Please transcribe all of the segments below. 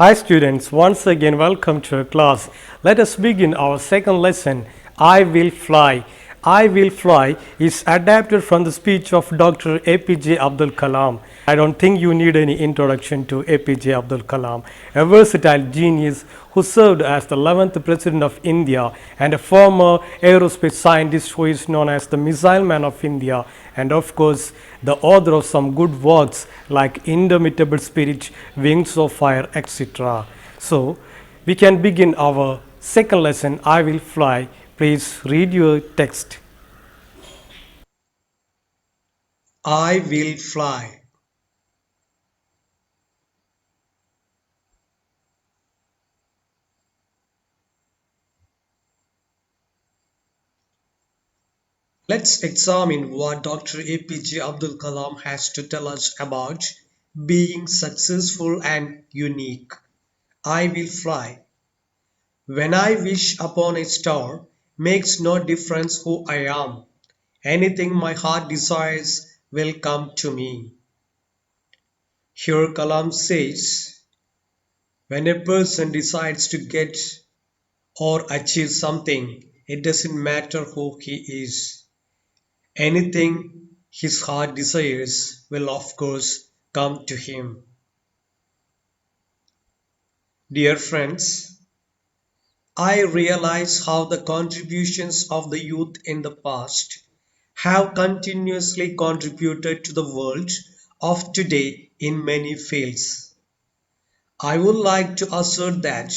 Hi students, once again welcome to our class. Let us begin our second lesson, I Will Fly. I Will Fly is adapted from the speech of Dr. APJ Abdul Kalam. I don't think you need any introduction to APJ Abdul Kalam, a versatile genius who served as the 11th President of India and a former aerospace scientist who is known as the Missile Man of India, and of course the author of some good works like Indomitable Spirit, Wings of Fire, etc. So we can begin our second lesson, I Will Fly. Please read your text. I will fly. Let's examine what Dr. APJ Abdul Kalam has to tell us about being successful and unique. I will fly. When I wish upon a star, makes no difference who I am. Anything my heart desires will come to me. Here Kalam says, when a person decides to get or achieve something, it doesn't matter who he is. Anything his heart desires will of course come to him. Dear friends, I realize how the contributions of the youth in the past have continuously contributed to the world of today in many fields. I would like to assert that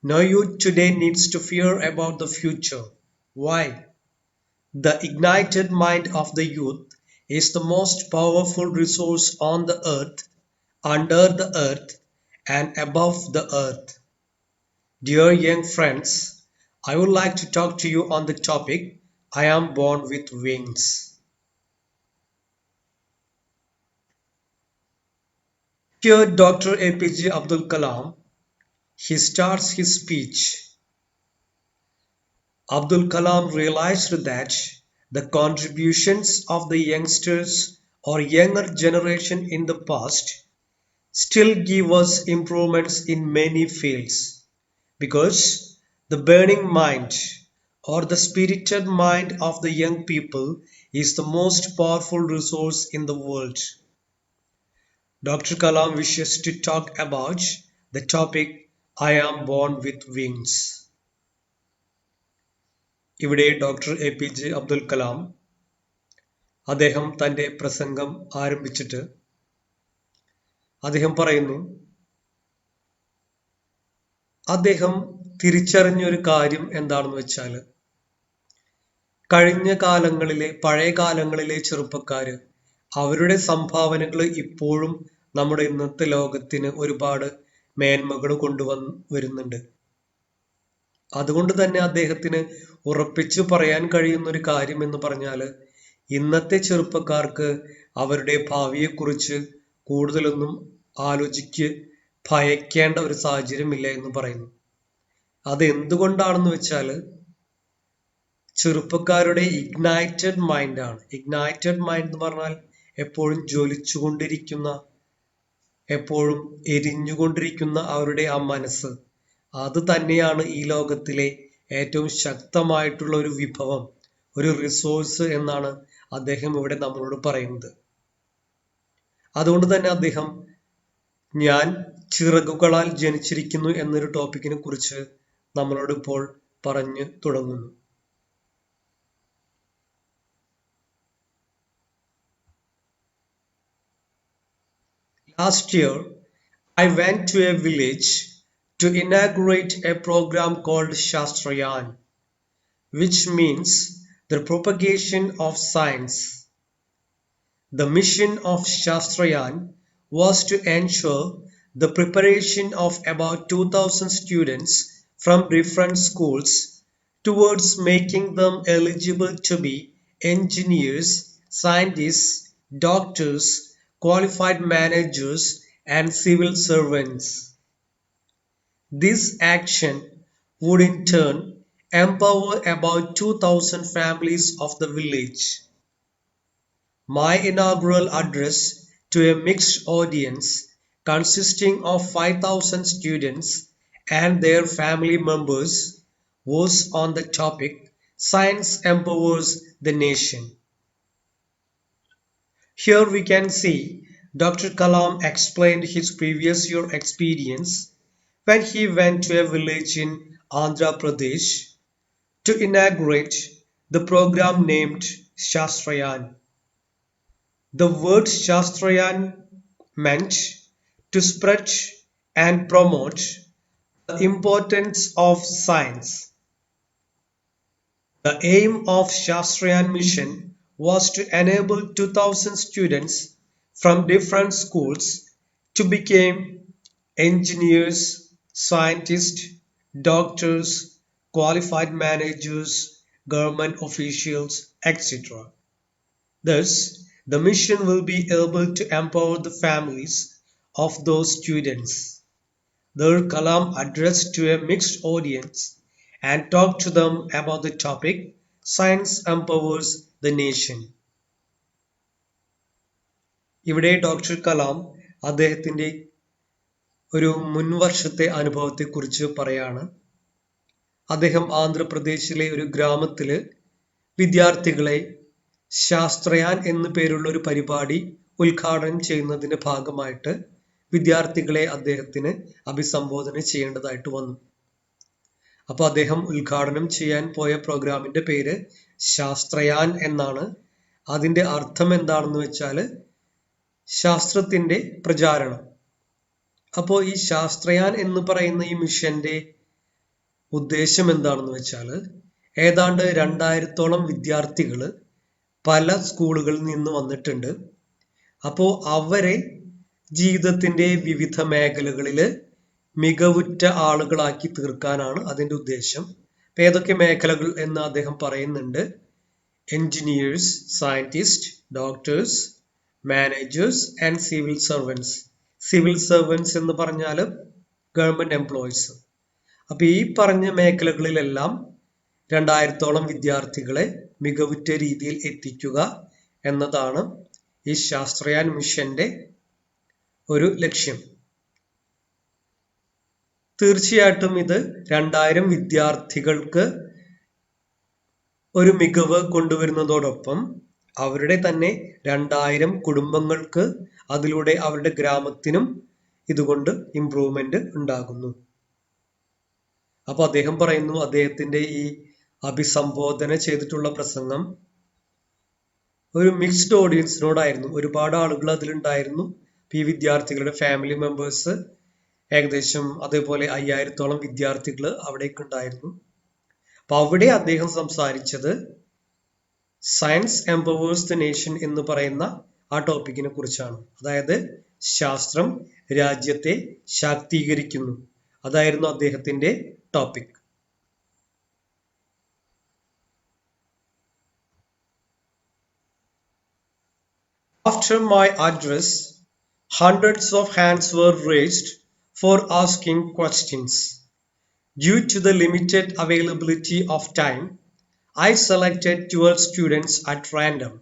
no youth today needs to fear about the future. Why? The ignited mind of the youth is the most powerful resource on the earth, under the earth, and above the earth. Dear young friends, I would like to talk to you on the topic I am born with wings. Here Dr. APJ Abdul Kalam, he starts his speech. Abdul Kalam realized that the contributions of the youngsters or younger generation in the past still give us improvements in many fields because the burning mind or the spirited mind of the young people is the most powerful resource in the world. Dr. Kalam wishes to talk about the topic I am born with wings. ഇവിടെ doctor APJ Abdul Kalam അദ്ദേഹം തന്റെ പ്രസംഗം ആരംഭിച്ചിട്ട് അദ്ദേഹം പറയുന്നു അദ്ദേഹം തിരിച്ചറിഞ്ഞൊരു കാര്യം എന്താണെന്ന് വെച്ചാൽ കഴിഞ്ഞ കാലങ്ങളിലെ പഴയ കാലങ്ങളിലെ ചെറുപ്പക്കാര് അവരുടെ സംഭാവനകൾ ഇപ്പോഴും നമ്മുടെ ഇന്നത്തെ ലോകത്തിന് ഒരുപാട് മേന്മകൾ വരുന്നുണ്ട്. അതുകൊണ്ട് തന്നെ അദ്ദേഹത്തിന് ഉറപ്പിച്ചു പറയാൻ കഴിയുന്ന ഒരു കാര്യം എന്ന് പറഞ്ഞാൽ ഇന്നത്തെ ചെറുപ്പക്കാർക്ക് അവരുടെ ഭാവിയെക്കുറിച്ച് കൂടുതലൊന്നും ഭയക്കേണ്ട ഒരു സാഹചര്യമില്ല എന്ന് പറയുന്നു. അത് എന്തുകൊണ്ടാണെന്ന് വെച്ചാൽ ചെറുപ്പക്കാരുടെ ഇഗ്നൈറ്റഡ് മൈൻഡ് ആണ്. ഇഗ്നൈറ്റഡ് മൈൻഡ് എന്ന് പറഞ്ഞാൽ എപ്പോഴും ജ്വലിച്ചുകൊണ്ടിരിക്കുന്ന, എപ്പോഴും എരിഞ്ഞുകൊണ്ടിരിക്കുന്ന അവരുടെ ആ മനസ്സ്, അത് തന്നെയാണ് ഈ ലോകത്തിലെ ഏറ്റവും ശക്തമായിട്ടുള്ള ഒരു വിഭവം, ഒരു റിസോഴ്സ് എന്നാണ് അദ്ദേഹം ഇവിടെ നമ്മളോട് പറയുന്നത്. അതുകൊണ്ട് തന്നെ അദ്ദേഹം ഞാൻ ചിറകുകളാൽ ജനിച്ചിരിക്കുന്നു എന്നൊരു ടോപ്പിക്കിനെ കുറിച്ച് നമ്മളോട് ഇപ്പോൾ പറഞ്ഞു തുടങ്ങുന്നു. Last year, I went to a village to inaugurate a program called Shastrayan, which means the propagation of science. The mission of Shastrayan was to ensure the preparation of about 2,000 students from different schools towards making them eligible to be engineers, scientists, doctors, qualified managers, and civil servants. This action would in turn empower about 2,000 families of the village. My inaugural address to a mixed audience consisting of 5,000 students and their family members, was on the topic Science Empowers the Nation. Here we can see Dr. Kalam explained his previous year experience when he went to a village in Andhra Pradesh to inaugurate the program named Shastrayan. The word Shastrayan meant to spread and promote the importance of science. The aim of Shastrayan mission was to enable 2,000 students from different schools to become engineers, scientists, doctors, qualified managers, government officials, etc. Thus, the mission will be able to empower the families of those students. There Kalam addressed to a mixed audience and talked to them about the topic Science Empowers the Nation. ഇവിടെ doctor Kalam അദ്ദേഹത്തിന്റെ ഒരു മുൻവർഷത്തെ അനുഭവത്തെക്കുറിച്ച് പറയാണ്. അദ്ദേഹം ആന്ധ്രാപ്രദേശിലെ ഒരു ഗ്രാമത്തില് വിദ്യാർത്ഥികളെ ശാസ്ത്രയാൻ എന്നു പേരുള്ള ഒരു പരിപാടി ഉദ്ഘാടനം ചെയ്യുന്നതിന്റെ ഭാഗമായിട്ട് വിദ്യാർത്ഥികളെ അദ്ദേഹത്തിന് അഭിസംബോധന ചെയ്യേണ്ടതായിട്ട് വന്നു. അപ്പോൾ അദ്ദേഹം ഉദ്ഘാടനം ചെയ്യാൻ പോയ പ്രോഗ്രാമിന്റെ പേര് ശാസ്ത്രയാൻ എന്നാണ്. അതിന്റെ അർത്ഥം എന്താണെന്ന് വെച്ചാൽ ശാസ്ത്രത്തിന്റെ പ്രചാരണം. അപ്പോൾ ഈ ശാസ്ത്രയാൻ എന്ന് പറയുന്ന ഈ മിഷന്റെ ഉദ്ദേശം എന്താണെന്ന് വെച്ചാൽ ഏതാണ്ട് 2000-ഓളം വിദ്യാർത്ഥികൾ പല സ്കൂളുകളിൽ നിന്ന് വന്നിട്ടുണ്ട്. അപ്പോൾ അവരെ ജീവിതത്തിന്റെ വിവിധ മേഖലകളിൽ മികവുറ്റ ആളുകളാക്കി തീർക്കാനാണ് അതിന്റെ ഉദ്ദേശം. ഏതൊക്കെ മേഖലകൾ എന്ന് അദ്ദേഹം പറയുന്നുണ്ട്. Engineers, scientist, doctors, managers and civil servants. Civil servants എന്ന് പറഞ്ഞാൽ ഗവൺമെന്റ് എംപ്ലോയീസ്. അപ്പൊ ഈ പറഞ്ഞ മേഖലകളിലെല്ലാം 2000-ഓളം വിദ്യാർത്ഥികളെ മികവുറ്റ രീതിയിൽ എത്തിക്കുക എന്നതാണ് ഈ ശാസ്ത്രയാൻ മിഷന്റെ ഒരു ലക്ഷ്യം. തീർച്ചയായിട്ടും ഇത് 2000 വിദ്യാർത്ഥികൾക്ക് ഒരു മികവ് കൊണ്ടുവരുന്നതോടൊപ്പം അവരുടെ തന്നെ 2000 കുടുംബങ്ങൾക്ക് അതിലൂടെ അവരുടെ ഗ്രാമത്തിനും ഇതുകൊണ്ട് ഇംപ്രൂവ്മെന്റ് ഉണ്ടാകുന്നു. അപ്പൊ അദ്ദേഹം പറയുന്നു അദ്ദേഹത്തിന്റെ ഈ അഭിസംബോധന ചെയ്തിട്ടുള്ള പ്രസംഗം ഒരു മിക്സ്ഡ് ഓഡിയൻസിനോടായിരുന്നു. ഒരുപാട് ആളുകൾ അതിലുണ്ടായിരുന്നു. ഈ വിദ്യാർത്ഥികളുടെ ഫാമിലി മെമ്പേഴ്സ് ഏകദേശം അതേപോലെ 5000-ഓളം വിദ്യാർത്ഥികൾ അവിടേക്ക് ഉണ്ടായിരുന്നു. അപ്പൊ അവിടെ അദ്ദേഹം സംസാരിച്ചത് സയൻസ് എംപവേഴ്സ് ദ നേഷൻ എന്ന് പറയുന്ന ആ ടോപ്പിക്കിനെ കുറിച്ചാണ്. അതായത് ശാസ്ത്രം രാജ്യത്തെ ശാക്തീകരിക്കുന്നു. അതായിരുന്നു അദ്ദേഹത്തിന്റെ topic. After my address, hundreds of hands were raised for asking questions. Due to the limited availability of time, I selected 12 students at random,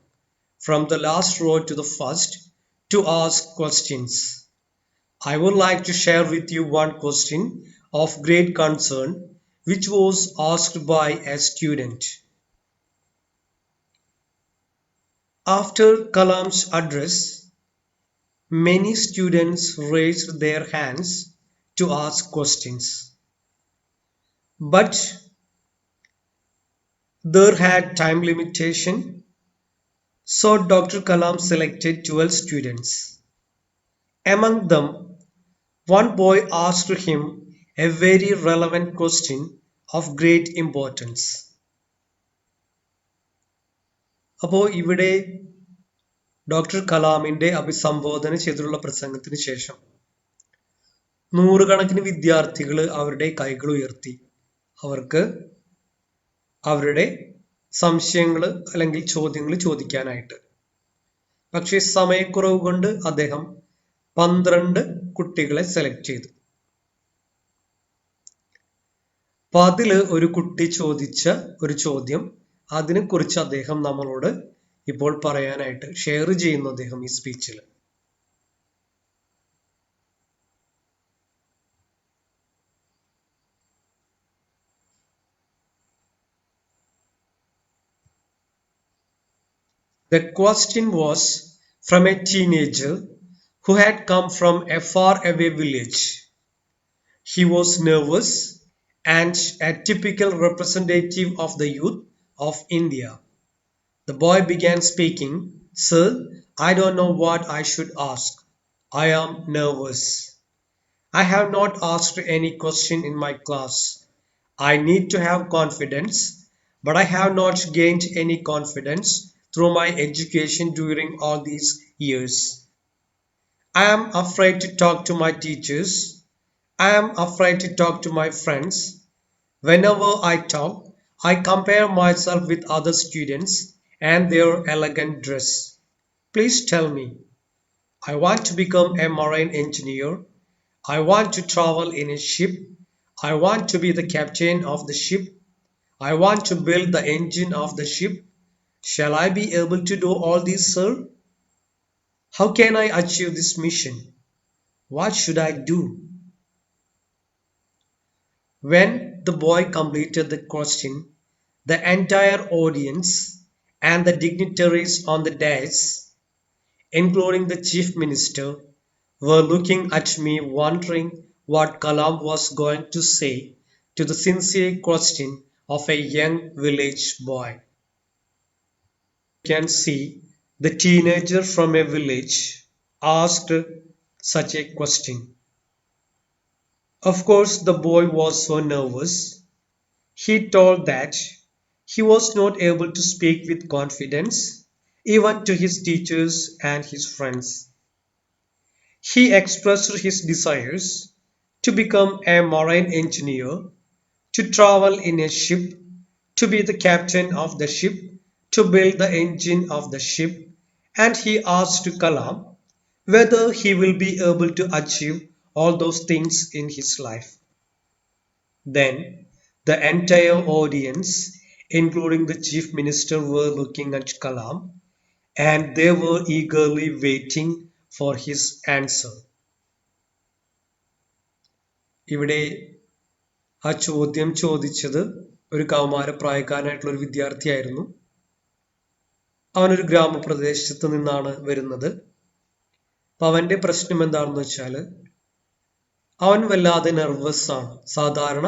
from the last row to the first, to ask questions. I would like to share with you one question of great concern which was asked by a student. After Kalam's address, many students raised their hands to ask questions. But there had time limitation, so Dr. Kalam selected 12 students. Among them, one boy asked him a very relevant question of great importance. അപ്പോൾ ഇവിടെ doctor കലാമിന്റെ അഭിസംബോധന ചെയ്തിട്ടുള്ള പ്രസംഗത്തിന് ശേഷം നൂറുകണക്കിന് വിദ്യാർത്ഥികൾ അവരുടെ കൈകൾ ഉയർത്തി അവർക്ക് അവരുടെ സംശയങ്ങൾ അല്ലെങ്കിൽ ചോദ്യങ്ങൾ ചോദിക്കാനായിട്ട്. പക്ഷേ സമയക്കുറവ് കൊണ്ട് അദ്ദേഹം 12 കുട്ടികളെ സെലക്ട് ചെയ്തു. അപ്പൊ അതില് ഒരു കുട്ടി ചോദിച്ച ഒരു ചോദ്യം, അതിനെക്കുറിച്ച് അദ്ദേഹം നമ്മളോട് ഇപ്പോൾ പറയാനായിട്ട് ഷെയർ ചെയ്യുന്നു അദ്ദേഹം ഈ സ്പീച്ചിൽ. The question was from a teenager who had come from a faraway village. He was nervous and a typical representative of the youth of India. The boy began speaking. Sir, I don't know what I should ask. I am nervous. I have not asked any question in my class. I need to have confidence, but I have not gained any confidence through my education during all these years. I am afraid to talk to my teachers. I am afraid to talk to my friends. Whenever I talk, I compare myself with other students and their elegant dress. Please tell me. I want to become a marine engineer. I want to travel in a ship. I want to be the captain of the ship. I want to build the engine of the ship. Shall I be able to do all this, sir? How can I achieve this mission? What should I do? When the boy completed the question, the entire audience and the dignitaries on the dais, including the chief minister, were looking at me wondering what Kalam was going to say to the sincere question of a young village boy. You can see the teenager from a village asked such a question. Of course, the boy was so nervous. He told that he was not able to speak with confidence even to his teachers and his friends. He expressed his desires to become a marine engineer, to travel in a ship, to be the captain of the ship, to build the engine of the ship, and he asked Kalam whether he will be able to achieve all those things in his life. Then the entire audience, including the chief minister, were looking at Kalam and they were eagerly waiting for his answer. ഇവിടെ ആ ചോദ്യം ചോദിച്ചത് ഒരു കൗമാരപ്രായക്കാരനായിട്ടുള്ള ഒരു വിദ്യാർത്ഥിയായിരുന്നു. അവനൊരു ഗ്രാമപ്രദേശത്ത് നിന്നാണ് വരുന്നത്. അപ്പൊ അവന്റെ പ്രശ്നം എന്താണെന്ന് വെച്ചാല് അവൻ വല്ലാതെ നെർവസ് ആണ്. സാധാരണ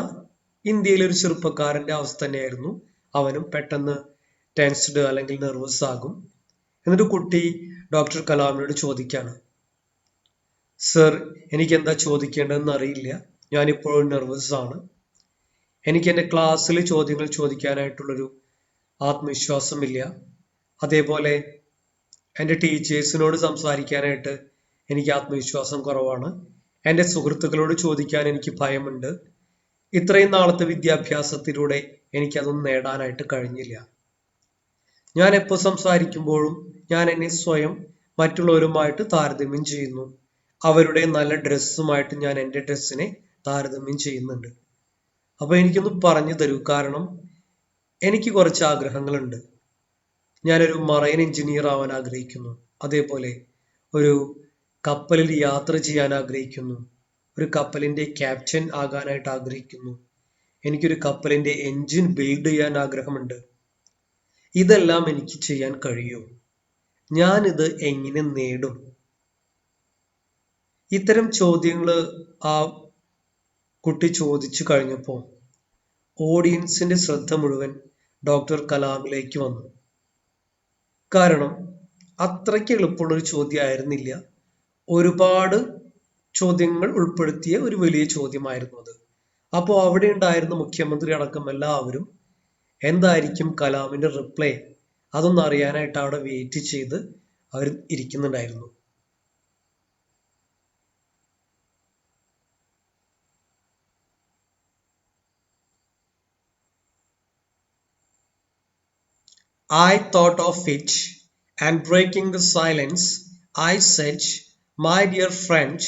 ഇന്ത്യയിലെ ഒരു ചെറുപ്പക്കാരന്റെ അവസ്ഥ തന്നെയായിരുന്നു. അവനും പെട്ടെന്ന് ടെൻസ്ഡ് അല്ലെങ്കിൽ നെർവസ് ആകും. എന്നിട്ട് കുട്ടി ഡോക്ടർ കലാമിനോട് ചോദിക്കാണ്, സർ, എനിക്ക് എന്താ ചോദിക്കേണ്ടതെന്ന് അറിയില്ല. ഞാനിപ്പോഴും നെർവസ് ആണ്. എനിക്ക് എൻ്റെ ക്ലാസ്സിൽ ചോദ്യങ്ങൾ ചോദിക്കാനായിട്ടുള്ളൊരു ആത്മവിശ്വാസമില്ല. അതേപോലെ എൻ്റെ ടീച്ചേഴ്സിനോട് സംസാരിക്കാനായിട്ട് എനിക്ക് ആത്മവിശ്വാസം കുറവാണ്. എൻ്റെ സുഹൃത്തുക്കളോട് ചോദിക്കാൻ എനിക്ക് ഭയമുണ്ട്. ഇത്രയും നാളത്തെ വിദ്യാഭ്യാസത്തിലൂടെ എനിക്കതൊന്നും നേടാനായിട്ട് കഴിഞ്ഞില്ല. ഞാൻ എപ്പോൾ സംസാരിക്കുമ്പോഴും ഞാൻ എന്നെ സ്വയം മറ്റുള്ളവരുമായിട്ട് താരതമ്യം ചെയ്യുന്നു. അവരുടെ നല്ല ഡ്രസ്സുമായിട്ട് ഞാൻ എൻ്റെ ഡ്രസ്സിനെ താരതമ്യം ചെയ്യുന്നുണ്ട്. അപ്പൊ എനിക്കൊന്ന് പറഞ്ഞു തരൂ, കാരണം എനിക്ക് കുറച്ച് ആഗ്രഹങ്ങളുണ്ട്. ഞാനൊരു മറൈൻ എഞ്ചിനീയർ ആവാൻ ആഗ്രഹിക്കുന്നു. അതേപോലെ ഒരു കപ്പലിൽ യാത്ര ചെയ്യാൻ ആഗ്രഹിക്കുന്നു. ഒരു കപ്പലിന്റെ ക്യാപ്റ്റൻ ആകാനായിട്ട് ആഗ്രഹിക്കുന്നു. എനിക്കൊരു കപ്പലിന്റെ എഞ്ചിൻ ബിൽഡ് ചെയ്യാൻ ആഗ്രഹമുണ്ട്. ഇതെല്ലാം എനിക്ക് ചെയ്യാൻ കഴിയും. ഞാനിത് എങ്ങനെ നേടും? ഇത്തരം ചോദ്യങ്ങൾ ആ കുട്ടി ചോദിച്ചു കഴിഞ്ഞപ്പോൾ ഓഡിയൻസിന്റെ ശ്രദ്ധ മുഴുവൻ ഡോക്ടർ കലാമിലേക്ക് വന്നു. കാരണം അത്രയ്ക്ക് എളുപ്പമുള്ളൊരു ചോദ്യമായിരുന്നില്ല. ഒരുപാട് ചോദ്യങ്ങൾ ഉൾപ്പെടുത്തിയ ഒരു വലിയ ചോദ്യമായിരുന്നു അത്. അപ്പോൾ അവിടെ ഉണ്ടായിരുന്ന മുഖ്യമന്ത്രി അടക്കം എല്ലാവരും എന്തായിരിക്കും കലാമിന്റെ റിപ്ലൈ അതൊന്നും അറിയാനായിട്ട് അവിടെ വെയിറ്റ് ചെയ്ത് അവർ ഇരിക്കുന്നുണ്ടായിരുന്നു. I thought of it, and breaking the silence, I said, my dear friend,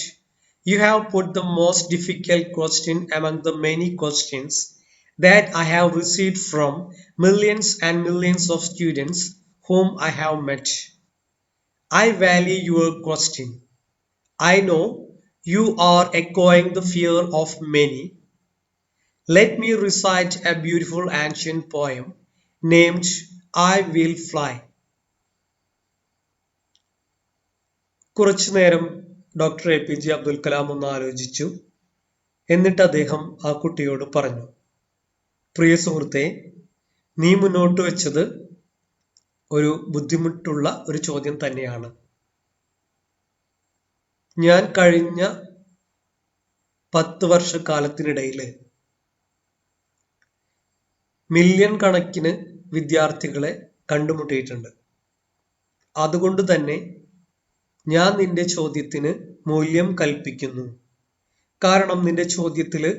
you have put the most difficult question among the many questions that I have received from millions and millions of students whom I have met. I value your question. I know you are echoing the fear of many. Let me recite a beautiful ancient poem named I Will Fly. കുറച്ചു നേരം doctor APJ Abdul Kalam ഒന്ന് ആലോചിച്ചു. എന്നിട്ട് അദ്ദേഹം ആ കുട്ടിയോട് പറഞ്ഞു, പ്രിയ സുഹൃത്തെ, നീ മുന്നോട്ട് വെച്ചത് ഒരു ബുദ്ധിമുട്ടുള്ള ഒരു ചോദ്യം തന്നെയാണ്. ഞാൻ കഴിഞ്ഞ 10 വർഷക്കാലത്തിനിടയില് മില്യൺ കണക്കിന് വിദ്യാർത്ഥികളെ കണ്ടുമുട്ടിയിട്ടുണ്ട്. അതുകൊണ്ട് തന്നെ ഞാൻ നിന്റെ ചോദ്യത്തിന് മൂല്യം കൽപ്പിക്കുന്നു. കാരണം നിന്റെ ചോദ്യത്തില്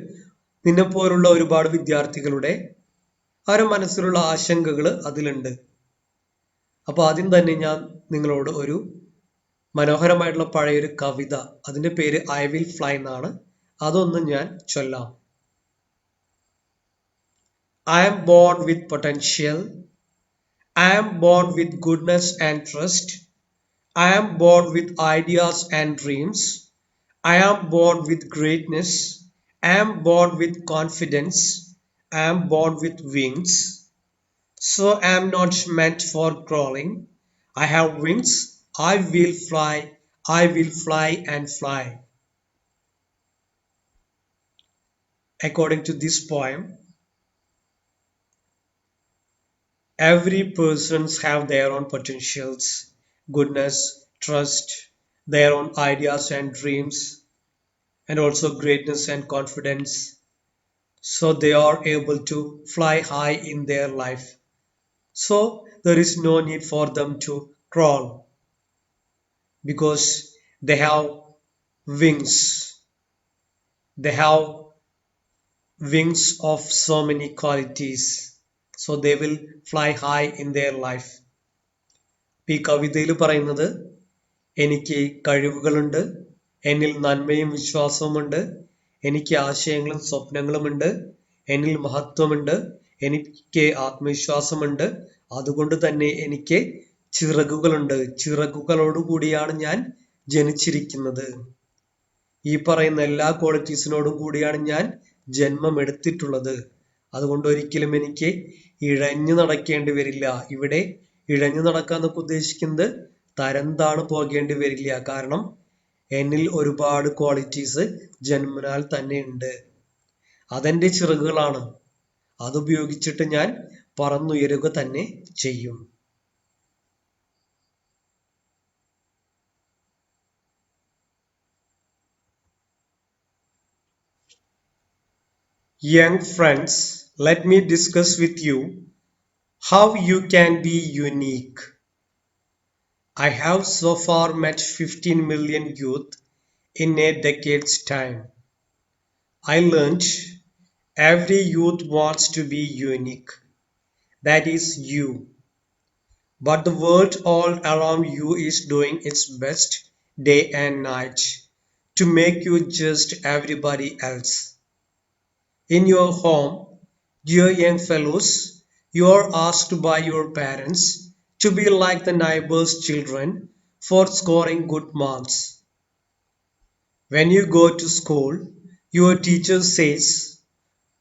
നിന്നെപ്പോലുള്ള ഒരുപാട് വിദ്യാർത്ഥികളുടെ അവരുടെ മനസ്സിലുള്ള ആശങ്കകൾ അതിലുണ്ട്. അപ്പൊ ആദ്യം തന്നെ ഞാൻ നിങ്ങളോട് ഒരു മനോഹരമായിട്ടുള്ള പഴയൊരു കവിത, അതിന്റെ പേര് ഐ വിൽ ഫ്ലൈ എന്നാണ്, അതൊന്ന് ഞാൻ ചൊല്ലാം. I am born with potential. I am born with goodness and trust. I am born with ideas and dreams. I am born with greatness. I am born with confidence. I am born with wings. So I am not meant for crawling. I have wings. I will fly. I will fly and fly. According to this poem, every persons have their own potentials, goodness, trust, their own ideas and dreams, and also greatness and confidence. So they are able to fly high in their life. So there is no need for them to crawl because they have wings. They have wings of so many qualities. So they will fly high in their life. ഈ കവിതയിൽ പറയുന്നത്, എനിക്ക് കഴിവുകളുണ്ട്, എന്നിൽ നന്മയും വിശ്വാസവുമുണ്ട്, എനിക്ക് ആശയങ്ങളും സ്വപ്നങ്ങളുമുണ്ട്, എന്നിൽ മഹത്വമുണ്ട്, എനിക്ക് ആത്മവിശ്വാസമുണ്ട്, അതുകൊണ്ട് തന്നെ എനിക്ക് ചിറകുകളുണ്ട്, ചിറകുകളോടുകൂടിയാണ് ഞാൻ ജനിച്ചിരിക്കുന്നത്. ഈ പറയുന്ന എല്ലാ ക്വാളിറ്റീസിനോടും കൂടിയാണ് ഞാൻ ജന്മമെടുത്തിട്ടുള്ളത്. അതുകൊണ്ട് ഒരിക്കലും എനിക്ക് ഇഴഞ്ഞു നടക്കേണ്ടി വരില്ല. ഇവിടെ ഇഴഞ്ഞു നടക്കാന്നൊക്കെ ഉദ്ദേശിക്കുന്നത് തരംതാണ് പോകേണ്ടി വരില്ല. കാരണം എന്നിൽ ഒരുപാട് ക്വാളിറ്റീസ് ജന്മനാൽ തന്നെ ഉണ്ട്. അതെന്റെ ചിറകുകളാണ്. അതുപയോഗിച്ചിട്ട് ഞാൻ പറന്നുയരുക തന്നെ ചെയ്യും. Young friends, let me discuss with you how you can be unique. I have so far met 15 million youth in a decade's time. I learned every youth wants to be unique. That is you. But the world all around you is doing its best day and night to make you just everybody else. In your home, dear young fellows, you are asked by your parents to be like the neighbor's children for scoring good marks. When you go to school, your teacher says,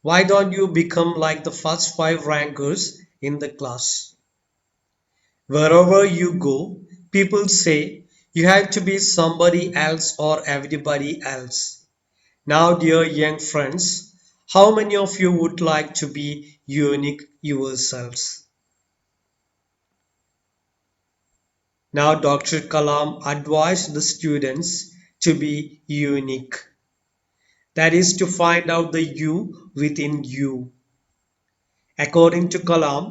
why don't you become like the first 5 rankers in the class? Wherever you go, people say you have to be somebody else or everybody else. Now, dear young friends, how many of you would like to be unique yourselves? Now, Dr. Kalam advised the students to be unique. That is to find out the you within you. According to Kalam,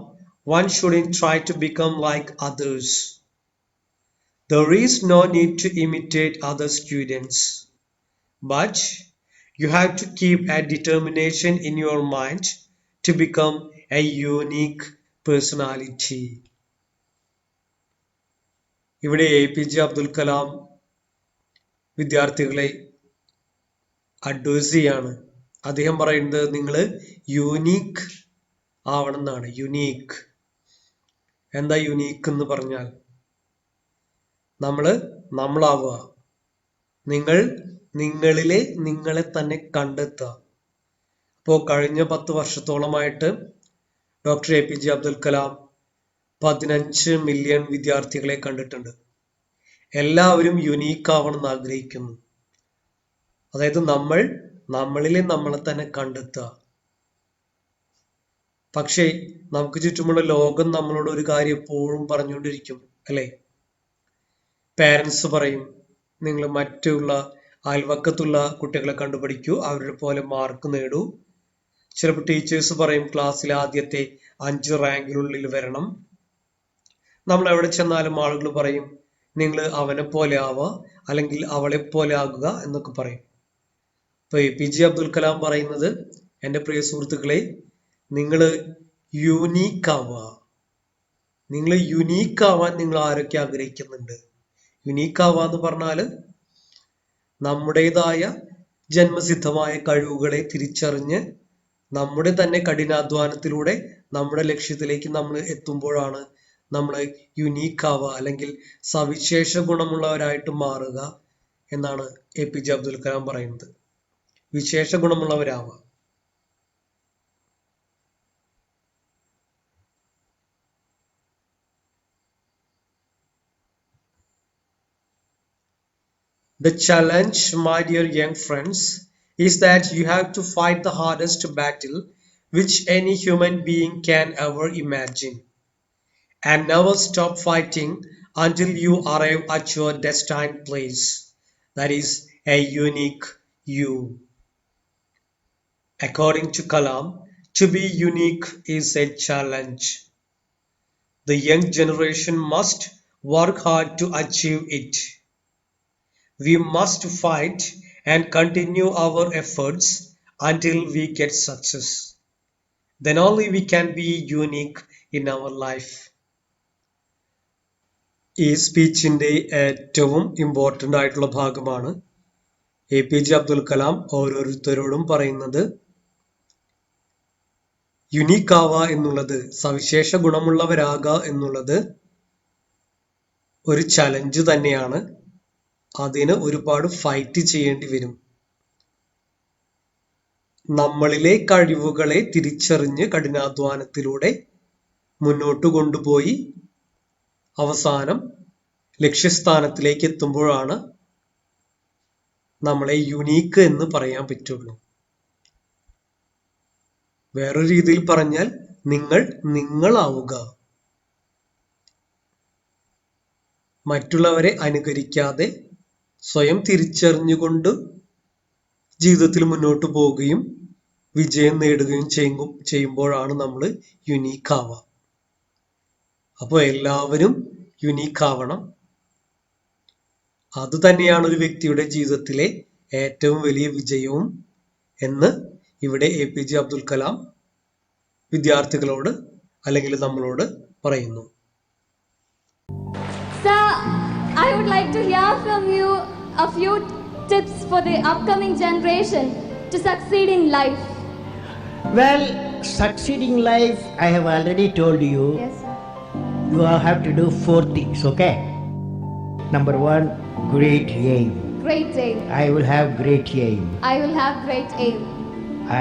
one shouldn't try to become like others. There is no need to imitate other students, but you have to keep a determination in your mind to become a unique personality. ഇവിടെ APJ Abdul Kalam വിദ്യാർത്ഥികളെ advice ചെയ്യാണ്. അദ്ദേഹം പറയുന്നത് നിങ്ങൾ unique ആവണം എന്നാണ്. Unique എന്താ unique എന്ന് പറഞ്ഞാൽ നമ്മളാവുക. നിങ്ങൾ നിങ്ങളിലെ നിങ്ങളെ തന്നെ കണ്ടെത്തുക. അപ്പോൾ കഴിഞ്ഞ 10 വർഷത്തോളമായിട്ട് doctor APJ Abdul Kalam 15 million വിദ്യാർത്ഥികളെ കണ്ടിട്ടുണ്ട്. എല്ലാവരും യുണീക്ക് ആവണമെന്ന് ആഗ്രഹിക്കുന്നു. അതായത് നമ്മളിലെ നമ്മളെ തന്നെ കണ്ടെത്തുക. പക്ഷേ നമുക്ക് ചുറ്റുമുള്ള ലോകം നമ്മളോട് ഒരു കാര്യം എപ്പോഴും പറഞ്ഞുകൊണ്ടിരിക്കും, അല്ലെ? പാരൻസ് പറയും, നിങ്ങൾ മറ്റുള്ള അയൽവക്കത്തുള്ള കുട്ടികളെ കണ്ടുപഠിക്കൂ, അവരുടെ പോലെ മാർക്ക് നേടൂ. ചിലപ്പോൾ ടീച്ചേഴ്സ് പറയും ക്ലാസ്സിലെ ആദ്യത്തെ 5 റാങ്കിനുള്ളിൽ വരണം. നമ്മൾ എവിടെ ചെന്നാലും ആളുകൾ പറയും നിങ്ങൾ അവനെ പോലെ ആവുക അല്ലെങ്കിൽ അവളെ പോലെ ആകുക എന്നൊക്കെ പറയും. ഇപ്പൊ APJ അബ്ദുൽ കലാം പറയുന്നത്, എൻ്റെ പ്രിയ സുഹൃത്തുക്കളെ, നിങ്ങൾ യുണീക്ക് ആവുക. നിങ്ങൾ യുണീക്ക് ആവാൻ നിങ്ങൾ ആരൊക്കെ ആഗ്രഹിക്കുന്നുണ്ട്? യുണീക്ക് ആവുക എന്ന് പറഞ്ഞാല് നമ്മുടേതായ ജന്മസിദ്ധമായ കഴിവുകളെ തിരിച്ചറിഞ്ഞ് നമ്മുടെ തന്നെ കഠിനാധ്വാനത്തിലൂടെ നമ്മുടെ ലക്ഷ്യത്തിലേക്ക് നമ്മൾ എത്തുമ്പോഴാണ് നമ്മൾ യുണീക്ക് ആവുക അല്ലെങ്കിൽ സവിശേഷ ഗുണമുള്ളവരായിട്ട് മാറുക എന്നാണ് APJ അബ്ദുൽ കലാം പറയുന്നത്. വിശേഷ ഗുണമുള്ളവരാവുക. The challenge, my dear young friends, is that you have to fight the hardest battle which any human being can ever imagine, and never stop fighting until you arrive at your destined place. That is a unique you. According to Kalam, to be unique is a challenge. The young generation must work hard to achieve it. We must fight and continue our efforts until we get success. Then only we can be unique in our life. ഈ സ്പീച്ചിന്റെ ഏറ്റവും important ആയിട്ടുള്ള ഭാഗമാണ്. APJ Abdul Kalam ഓരോരുത്തരോടും പറയുന്നത്, unique ആവുക എന്നുള്ളത്, സവിശേഷ ഗുണമുള്ളവരാകുക എന്നുള്ളത് ഒരു ചലഞ്ച് തന്നെയാണ്. അതിന് ഒരുപാട് ഫൈറ്റ് ചെയ്യേണ്ടി വരും. നമ്മളിലെ കഴിവുകളെ തിരിച്ചറിഞ്ഞ് കഠിനാധ്വാനത്തിലൂടെ മുന്നോട്ട് കൊണ്ടുപോയി അവസാനം ലക്ഷ്യസ്ഥാനത്തിലേക്ക് എത്തുമ്പോഴാണ് നമ്മളെ യുണീക്ക് എന്ന് പറയാൻ പറ്റുള്ളൂ. വേറൊരു രീതിയിൽ പറഞ്ഞാൽ നിങ്ങളാവുക. മറ്റുള്ളവരെ അനുകരിക്കാതെ സ്വയം തിരിച്ചറിഞ്ഞുകൊണ്ട് ജീവിതത്തിൽ മുന്നോട്ട് പോവുകയും വിജയം നേടുകയും ചെയ്യുമ്പോഴാണ് നമ്മൾ യുണീക്ക് ആവുക. അപ്പോൾ എല്ലാവരും യുണീക്ക് ആവണം. അത് തന്നെയാണ് ഒരു വ്യക്തിയുടെ ജീവിതത്തിലെ ഏറ്റവും വലിയ വിജയവും എന്ന് ഇവിടെ APJ അബ്ദുൽ കലാം വിദ്യാർത്ഥികളോട് അല്ലെങ്കിൽ നമ്മളോട് പറയുന്നു. Sir, I would like to hear from you a few tips for the upcoming generation to succeed in life. Well, succeeding life, I have already told you. Yes, sir. You have to do 4 things, okay? Number 1, great aim. Great aim. I will have great aim. I will have great aim.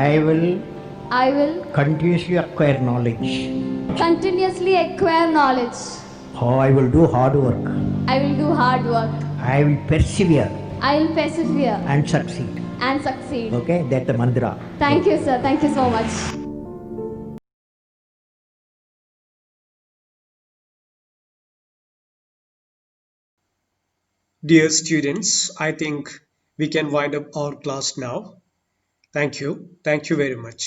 I will I will continuously acquire knowledge. continuously acquire knowledge. Oh, I will do hard work. I will do hard work. I will persevere I will persevere and succeed. and succeed. Okay, that's the mantra. Thank you, sir. Thank you so much. Dear students, I think we can wind up our class now. Thank you. Thank you very much.